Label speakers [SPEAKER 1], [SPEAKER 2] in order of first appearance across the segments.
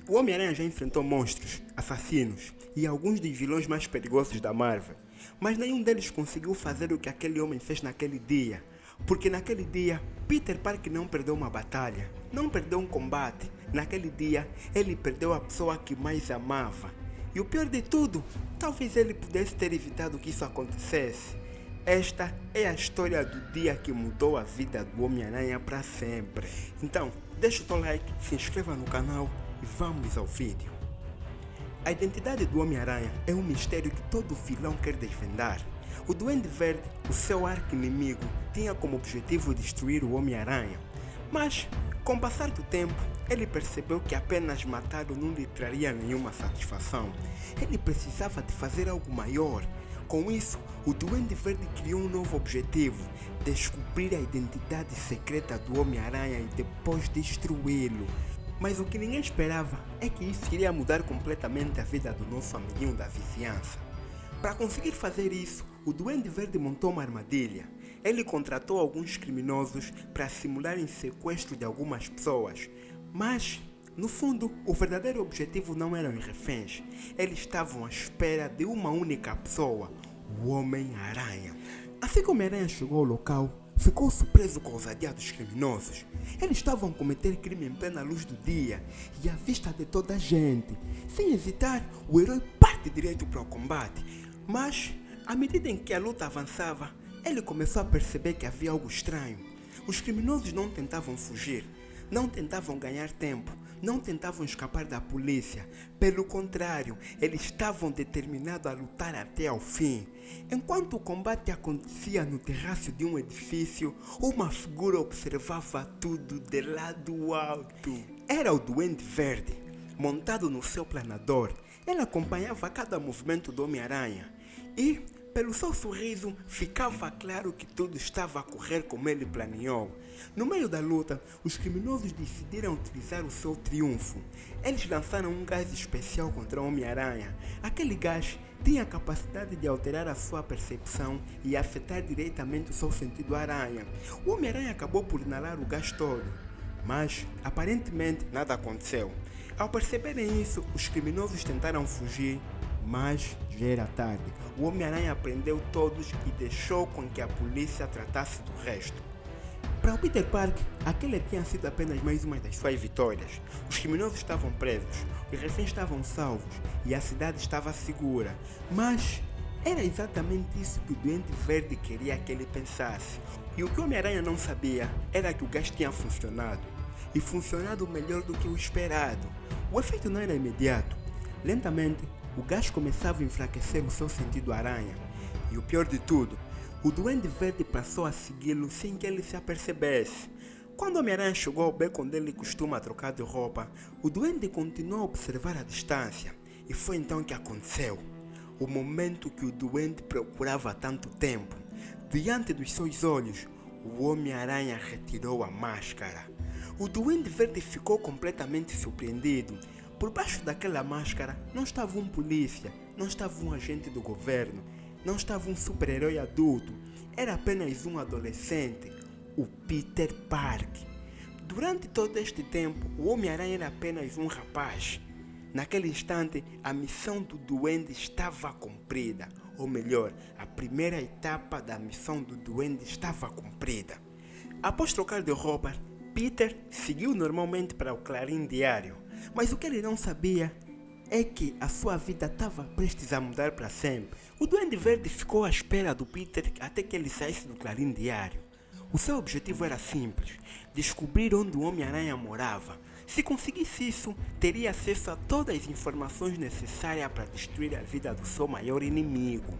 [SPEAKER 1] O Homem-Aranha já enfrentou monstros, assassinos e alguns dos vilões mais perigosos da Marvel, mas nenhum deles conseguiu fazer o que aquele homem fez naquele dia, porque naquele dia Peter Parker não perdeu uma batalha, não perdeu um combate, naquele dia ele perdeu a pessoa que mais amava. E o pior de tudo, talvez ele pudesse ter evitado que isso acontecesse. Esta é a história do dia que mudou a vida do Homem-Aranha para sempre. Então, deixa o teu like, se inscreva no canal e vamos ao vídeo. A identidade do Homem-Aranha é um mistério que todo vilão quer desvendar. O Duende Verde, o seu arqui-inimigo, tinha como objetivo destruir o Homem-Aranha. Mas, com o passar do tempo, ele percebeu que apenas matá-lo não lhe traria nenhuma satisfação. Ele precisava de fazer algo maior. Com isso, o Duende Verde criou um novo objetivo: descobrir a identidade secreta do Homem-Aranha e depois destruí-lo. Mas o que ninguém esperava é que isso iria mudar completamente a vida do nosso amiguinho da vizinhança. Para conseguir fazer isso, o Duende Verde montou uma armadilha. Ele contratou alguns criminosos para simularem sequestro de algumas pessoas. Mas, no fundo, o verdadeiro objetivo não eram os reféns. Eles estavam à espera de uma única pessoa, o Homem-Aranha. Assim que o Homem-Aranha chegou ao local, ficou surpreso com a ousadia dos criminosos. Eles estavam a cometer crime em plena luz do dia e à vista de toda a gente. Sem hesitar, o herói parte direito para o combate. Mas, à medida em que a luta avançava, ele começou a perceber que havia algo estranho. Os criminosos não tentavam fugir, não tentavam ganhar tempo, não tentavam escapar da polícia. Pelo contrário, eles estavam determinados a lutar até ao fim. Enquanto o combate acontecia no terraço de um edifício, uma figura observava tudo de lado alto. Era o Duende Verde, montado no seu planador. Ele acompanhava cada movimento do Homem-Aranha e, pelo seu sorriso, ficava claro que tudo estava a correr como ele planeou. No meio da luta, os criminosos decidiram utilizar o seu triunfo. Eles lançaram um gás especial contra o Homem-Aranha. Aquele gás tinha a capacidade de alterar a sua percepção e afetar diretamente o seu sentido aranha. O Homem-Aranha acabou por inalar o gás todo, mas aparentemente nada aconteceu. Ao perceberem isso, os criminosos tentaram fugir, mas já era tarde. O Homem-Aranha prendeu todos e deixou com que a polícia tratasse do resto. Para o Peter Parker, aquele tinha sido apenas mais uma das suas vitórias. Os criminosos estavam presos, os reféns estavam salvos e a cidade estava segura. Mas era exatamente isso que o Duende Verde queria que ele pensasse. E o que o Homem-Aranha não sabia era que o gás tinha funcionado. E funcionado melhor do que o esperado. O efeito não era imediato. Lentamente, o gás começava a enfraquecer o seu sentido aranha. E o pior de tudo, o Duende Verde passou a segui-lo sem que ele se apercebesse. Quando o Homem-Aranha chegou ao beco onde ele costuma trocar de roupa, o Duende continuou a observar a distância. E foi então que aconteceu. O momento que o Duende procurava há tanto tempo. Diante dos seus olhos, o Homem-Aranha retirou a máscara. O Duende Verde ficou completamente surpreendido. Por baixo daquela máscara não estava um polícia, não estava um agente do governo, não estava um super-herói adulto. Era apenas um adolescente, o Peter Parker. Durante todo este tempo, o Homem-Aranha era apenas um rapaz. Naquele instante, a missão do Duende estava cumprida. Ou melhor, a primeira etapa da missão do Duende estava cumprida. Após trocar de roupa, Peter seguiu normalmente para o Clarim Diário, mas o que ele não sabia é que a sua vida estava prestes a mudar para sempre. O Duende Verde ficou à espera do Peter até que ele saísse do Clarim Diário. O seu objetivo era simples: descobrir onde o Homem-Aranha morava. Se conseguisse isso, teria acesso a todas as informações necessárias para destruir a vida do seu maior inimigo.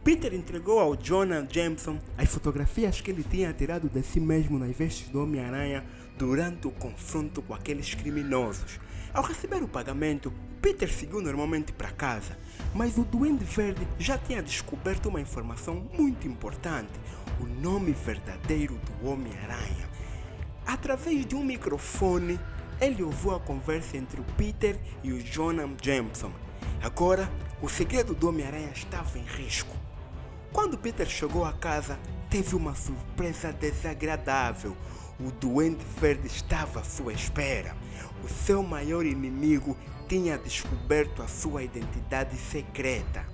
[SPEAKER 1] Peter entregou ao Jonah Jameson as fotografias que ele tinha tirado de si mesmo nas vestes do Homem-Aranha durante o confronto com aqueles criminosos. Ao receber o pagamento, Peter seguiu normalmente para casa, mas o Duende Verde já tinha descoberto uma informação muito importante: o nome verdadeiro do Homem-Aranha. Através de um microfone, ele ouviu a conversa entre o Peter e o Jonah Jameson. Agora, o segredo do Homem-Aranha estava em risco. Quando Peter chegou a casa, teve uma surpresa desagradável. O Duende Verde estava à sua espera. O seu maior inimigo tinha descoberto a sua identidade secreta.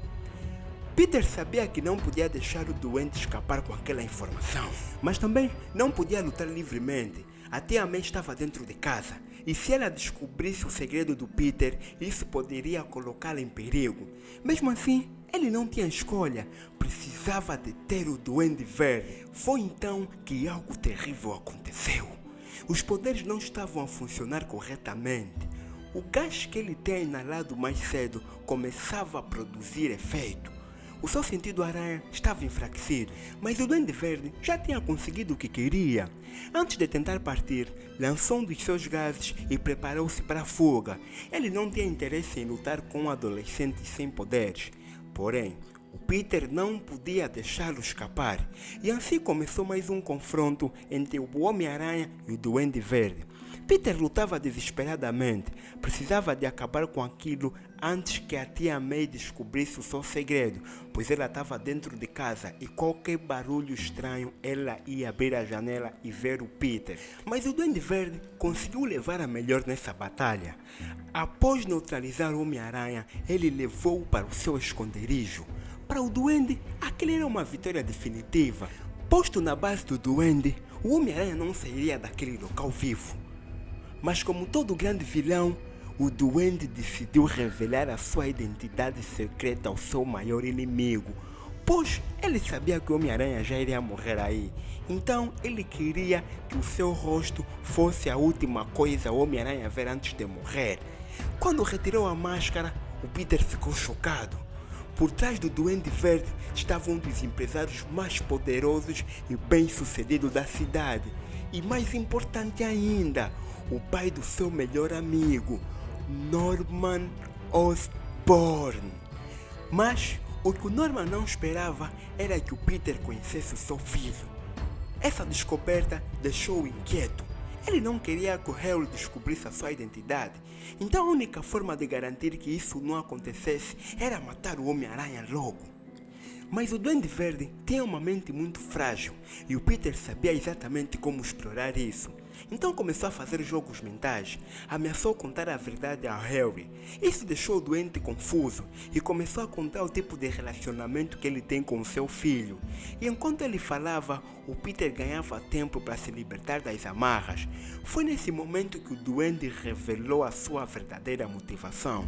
[SPEAKER 1] Peter sabia que não podia deixar o Duende escapar com aquela informação, mas também não podia lutar livremente. A tia May estava dentro de casa, e se ela descobrisse o segredo do Peter, isso poderia colocá-la em perigo. Mesmo assim, ele não tinha escolha, precisava deter o Duende Verde. Foi então que algo terrível aconteceu. Os poderes não estavam a funcionar corretamente. O gás que ele tinha inalado mais cedo começava a produzir efeito. O seu sentido aranha estava enfraquecido, mas o Duende Verde já tinha conseguido o que queria. Antes de tentar partir, lançou um dos seus gases e preparou-se para a fuga. Ele não tinha interesse em lutar com um adolescente sem poderes. Porém, o Peter não podia deixá-lo escapar, e assim começou mais um confronto entre o Homem-Aranha e o Duende Verde. Peter lutava desesperadamente, precisava de acabar com aquilo antes que a tia May descobrisse o seu segredo, pois ela estava dentro de casa e qualquer barulho estranho ela ia abrir a janela e ver o Peter. Mas o Duende Verde conseguiu levar a melhor nessa batalha. Após neutralizar o Homem-Aranha, ele levou-o para o seu esconderijo. Para o Duende, aquilo era uma vitória definitiva. Posto na base do Duende, o Homem-Aranha não sairia daquele local vivo. Mas como todo grande vilão, o Duende decidiu revelar a sua identidade secreta ao seu maior inimigo, pois ele sabia que o Homem-Aranha já iria morrer aí. Então ele queria que o seu rosto fosse a última coisa o Homem-Aranha ver antes de morrer. Quando retirou a máscara, o Peter ficou chocado. Por trás do Duende Verde estava um dos empresários mais poderosos e bem-sucedidos da cidade. E mais importante ainda, o pai do seu melhor amigo, Norman Osborn. Mas o que o Norman não esperava era que o Peter conhecesse o seu filho. Essa descoberta deixou-o inquieto. Ele não queria que o Harry descobrisse a sua identidade. Então a única forma de garantir que isso não acontecesse era matar o Homem-Aranha logo. Mas o Duende Verde tinha uma mente muito frágil e o Peter sabia exatamente como explorar isso. Então começou a fazer jogos mentais, ameaçou contar a verdade a Harry. Isso deixou o doente confuso e começou a contar o tipo de relacionamento que ele tem com seu filho. E enquanto ele falava, o Peter ganhava tempo para se libertar das amarras. Foi nesse momento que o duende revelou a sua verdadeira motivação.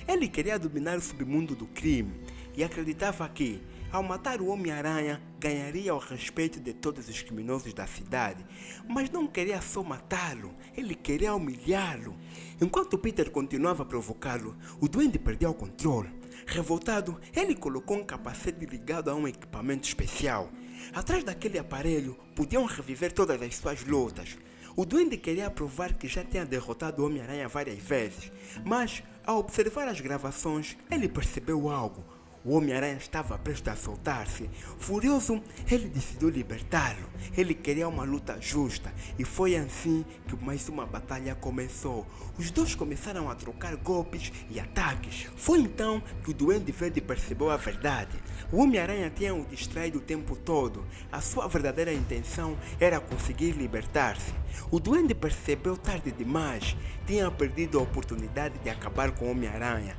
[SPEAKER 1] Ele queria dominar o submundo do crime e acreditava que, ao matar o Homem-Aranha, ganharia o respeito de todos os criminosos da cidade. Mas não queria só matá-lo, ele queria humilhá-lo. Enquanto Peter continuava a provocá-lo, o duende perdeu o controle. Revoltado, ele colocou um capacete ligado a um equipamento especial. Atrás daquele aparelho, podiam reviver todas as suas lutas. O duende queria provar que já tinha derrotado o Homem-Aranha várias vezes, mas, ao observar as gravações, ele percebeu algo. O Homem-Aranha estava prestes a soltar-se. Furioso, ele decidiu libertá-lo. Ele queria uma luta justa e foi assim que mais uma batalha começou. Os dois começaram a trocar golpes e ataques. Foi então que o Duende Verde percebeu a verdade. O Homem-Aranha tinha o distraído o tempo todo. A sua verdadeira intenção era conseguir libertar-se. O Duende percebeu tarde demais. Tinha perdido a oportunidade de acabar com o Homem-Aranha.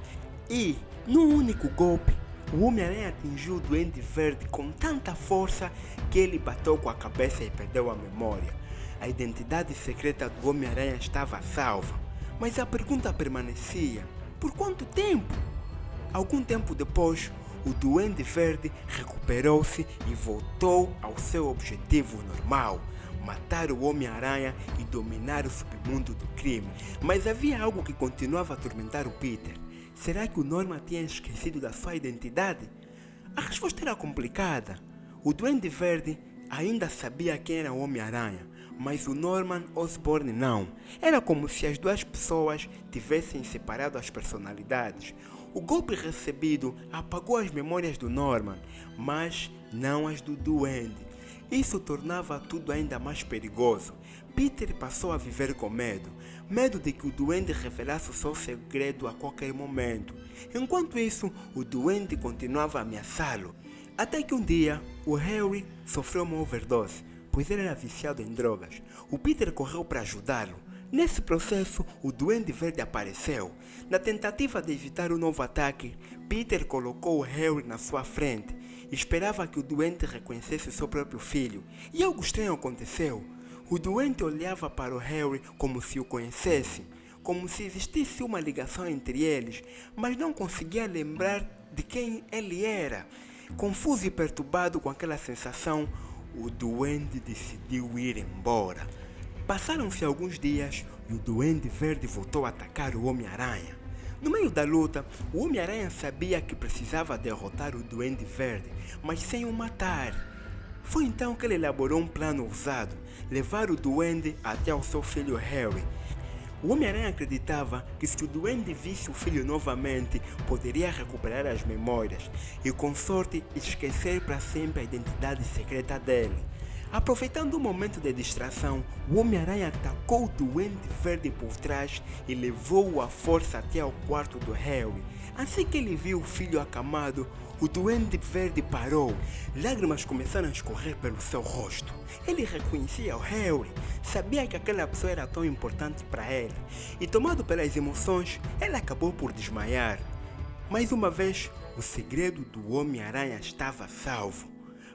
[SPEAKER 1] E, num único golpe, o Homem-Aranha atingiu o Duende Verde com tanta força que ele bateu com a cabeça e perdeu a memória. A identidade secreta do Homem-Aranha estava salva, mas a pergunta permanecia: por quanto tempo? Algum tempo depois, o Duende Verde recuperou-se e voltou ao seu objetivo normal: matar o Homem-Aranha e dominar o submundo do crime. Mas havia algo que continuava a atormentar o Peter. Será que o Norman tinha esquecido da sua identidade? A resposta era complicada. O Duende Verde ainda sabia quem era o Homem-Aranha, mas o Norman Osborn não. Era como se as duas pessoas tivessem separado as personalidades. O golpe recebido apagou as memórias do Norman, mas não as do Duende. Isso tornava tudo ainda mais perigoso. Peter passou a viver com medo. Medo de que o Duende revelasse o seu segredo a qualquer momento. Enquanto isso, o Duende continuava a ameaçá-lo. Até que um dia, o Harry sofreu uma overdose. pois ele era viciado em drogas. O Peter correu para ajudá-lo. Nesse processo, o Duende Verde apareceu. Na tentativa de evitar o novo ataque, Peter colocou o Harry na sua frente. Esperava que o Duende reconhecesse seu próprio filho. E algo estranho aconteceu. O Duende olhava para o Harry como se o conhecesse, como se existisse uma ligação entre eles, mas não conseguia lembrar de quem ele era. Confuso e perturbado com aquela sensação, o Duende decidiu ir embora. Passaram-se alguns dias e o Duende Verde voltou a atacar o Homem-Aranha. No meio da luta, o Homem-Aranha sabia que precisava derrotar o Duende Verde, mas sem o matar. Foi então que ele elaborou um plano ousado, levar o Duende até ao seu filho Harry. O Homem-Aranha acreditava que se o Duende visse o filho novamente, poderia recuperar as memórias e, com sorte, esquecer para sempre a identidade secreta dele. Aproveitando o momento de distração, o Homem-Aranha atacou o Duende Verde por trás e levou-o à força até ao quarto do Harry. Assim que ele viu o filho acamado, o Duende Verde parou. Lágrimas começaram a escorrer pelo seu rosto. Ele reconhecia o Harry, sabia que aquela pessoa era tão importante para ele, e tomado pelas emoções, ele acabou por desmaiar. Mais uma vez, o segredo do Homem-Aranha estava salvo.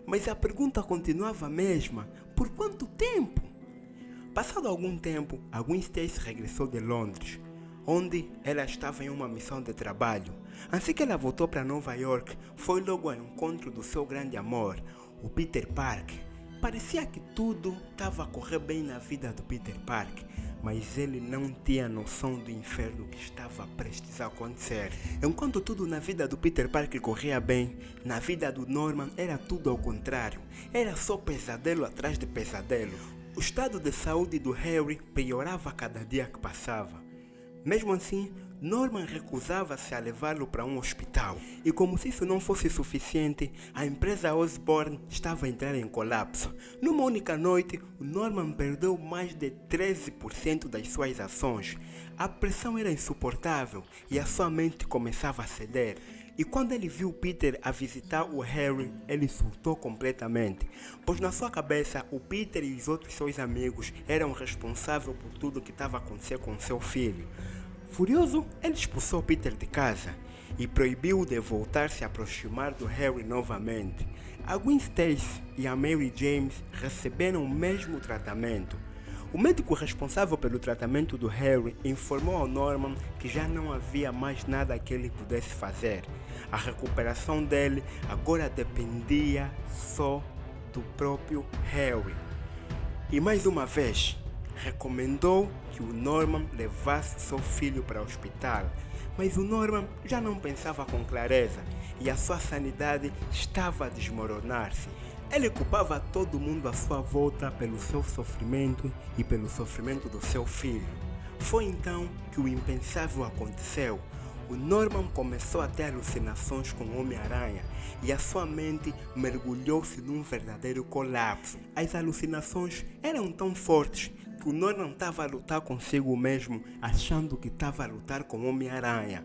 [SPEAKER 1] Mas a pergunta continuava a mesma: por quanto tempo? Passado algum tempo, a Gwen Stacy regressou de Londres, onde ela estava em uma missão de trabalho. Assim que ela voltou para Nova York, foi logo ao encontro do seu grande amor, o Peter Parker. Parecia que tudo estava a correr bem na vida do Peter Parker, mas ele não tinha noção do inferno que estava prestes a acontecer. Enquanto tudo na vida do Peter Parker corria bem, na vida do Norman era tudo ao contrário. Era só pesadelo atrás de pesadelo. O estado de saúde do Harry piorava a cada dia que passava. Mesmo assim, Norman recusava-se a levá-lo para um hospital. E como se isso não fosse suficiente, a empresa Osborn estava a entrar em colapso. Numa única noite, o Norman perdeu mais de 13% das suas ações. A pressão era insuportável e a sua mente começava a ceder. E quando ele viu Peter a visitar o Harry, ele surtou completamente, pois na sua cabeça o Peter e os outros seus amigos eram responsáveis por tudo que estava acontecendo com seu filho. Furioso, ele expulsou Peter de casa e proibiu-o de voltar se aproximar do Harry novamente. A Gwen Stacy e a Mary James receberam o mesmo tratamento. O médico responsável pelo tratamento do Harry informou ao Norman que já não havia mais nada que ele pudesse fazer. A recuperação dele agora dependia só do próprio Harry. E mais uma vez, recomendou que o Norman levasse seu filho para o hospital. Mas o Norman já não pensava com clareza e a sua sanidade estava a desmoronar-se. Ele culpava todo mundo à sua volta pelo seu sofrimento e pelo sofrimento do seu filho. Foi então que o impensável aconteceu. O Norman começou a ter alucinações com o Homem-Aranha e a sua mente mergulhou-se num verdadeiro colapso. As alucinações eram tão fortes que o Norman estava a lutar consigo mesmo, achando que estava a lutar com o Homem-Aranha.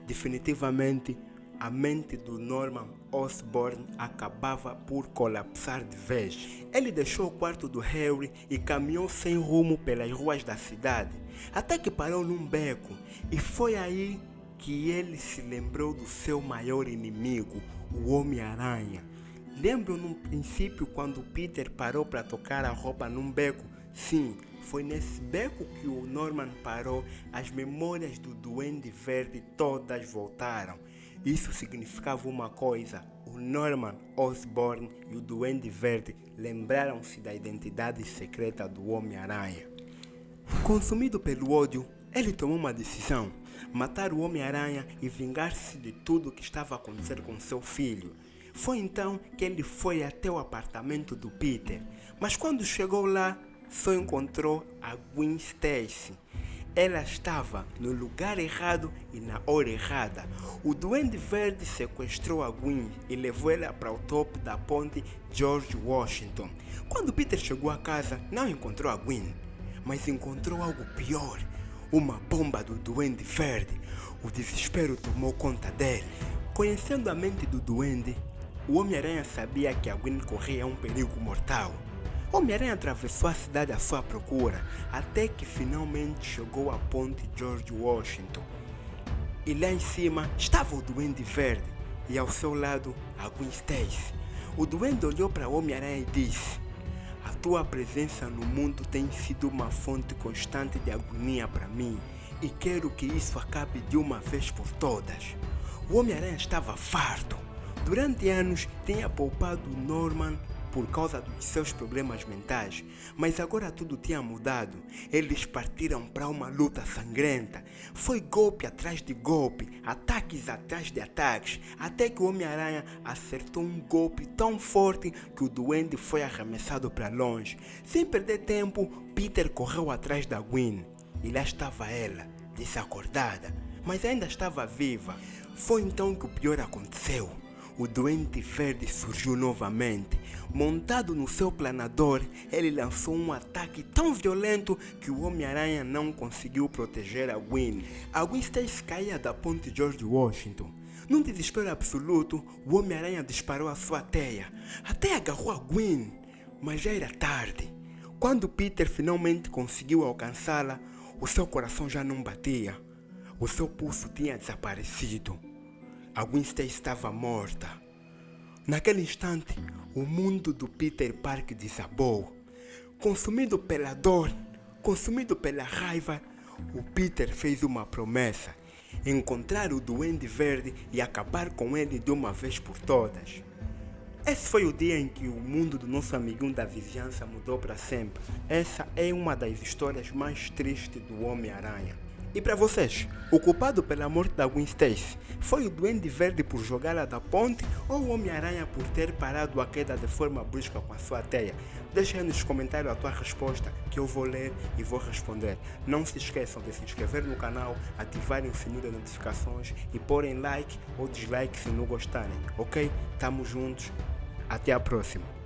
[SPEAKER 1] Definitivamente, a mente do Norman Osborn acabava por colapsar de vez. Ele deixou o quarto do Harry e caminhou sem rumo pelas ruas da cidade, até que parou num beco, e foi aí que ele se lembrou do seu maior inimigo, o Homem-Aranha. Lembram no princípio quando Peter parou para tocar a roupa num beco? Sim, foi nesse beco que o Norman parou. As memórias do Duende Verde todas voltaram. Isso significava uma coisa: o Norman Osborn e o Duende Verde lembraram-se da identidade secreta do Homem-Aranha. Consumido pelo ódio, ele tomou uma decisão: matar o Homem-Aranha e vingar-se de tudo o que estava a acontecer com seu filho. Foi então que ele foi até o apartamento do Peter, mas quando chegou lá, só encontrou a Gwen Stacy. Ela estava no lugar errado e na hora errada. O Duende Verde sequestrou a Gwen e levou ela para o topo da ponte George Washington. Quando Peter chegou a casa, não encontrou a Gwen, mas encontrou algo pior: uma bomba do Duende Verde. O desespero tomou conta dele. Conhecendo a mente do Duende, o Homem-Aranha sabia que a Gwen corria um perigo mortal. Homem-Aranha atravessou a cidade à sua procura, até que finalmente chegou à ponte George Washington. E lá em cima estava o Duende Verde, e ao seu lado a Gwen Stacy. O Duende olhou para o Homem-Aranha e disse: "A tua presença no mundo tem sido uma fonte constante de agonia para mim, e quero que isso acabe de uma vez por todas." O Homem-Aranha estava farto. Durante anos tinha poupado Norman por causa dos seus problemas mentais, mas agora tudo tinha mudado. Eles partiram para uma luta sangrenta. Foi golpe atrás de golpe, ataques atrás de ataques, até que o Homem-Aranha acertou um golpe tão forte que o Duende foi arremessado para longe. Sem perder tempo, Peter correu atrás da Gwen. E lá estava ela, desacordada, mas ainda estava viva. Foi então que o pior aconteceu. O Duende Verde surgiu novamente. Montado no seu planador, ele lançou um ataque tão violento que o Homem-Aranha não conseguiu proteger a Gwen. A Gwen Stacy caía da ponte George Washington. Num desespero absoluto, o Homem-Aranha disparou a sua teia. A teia agarrou a Gwen, mas já era tarde. Quando Peter finalmente conseguiu alcançá-la, o seu coração já não batia. O seu pulso tinha desaparecido. A Gwen Stacy estava morta. Naquele instante, o mundo do Peter Parker desabou. Consumido pela dor, consumido pela raiva, o Peter fez uma promessa: encontrar o Duende Verde e acabar com ele de uma vez por todas. Esse foi o dia em que o mundo do nosso amiguinho da vizinhança mudou para sempre. Essa é uma das histórias mais tristes do Homem-Aranha. E para vocês, o culpado pela morte da Gwen Stacy foi o Duende Verde por jogá-la da ponte ou o Homem-Aranha por ter parado a queda de forma brusca com a sua teia? Deixa aí nos comentários a tua resposta que eu vou ler e vou responder. Não se esqueçam de se inscrever no canal, ativarem o sininho de notificações e porem like ou dislike se não gostarem, ok? Tamo juntos, até a próxima.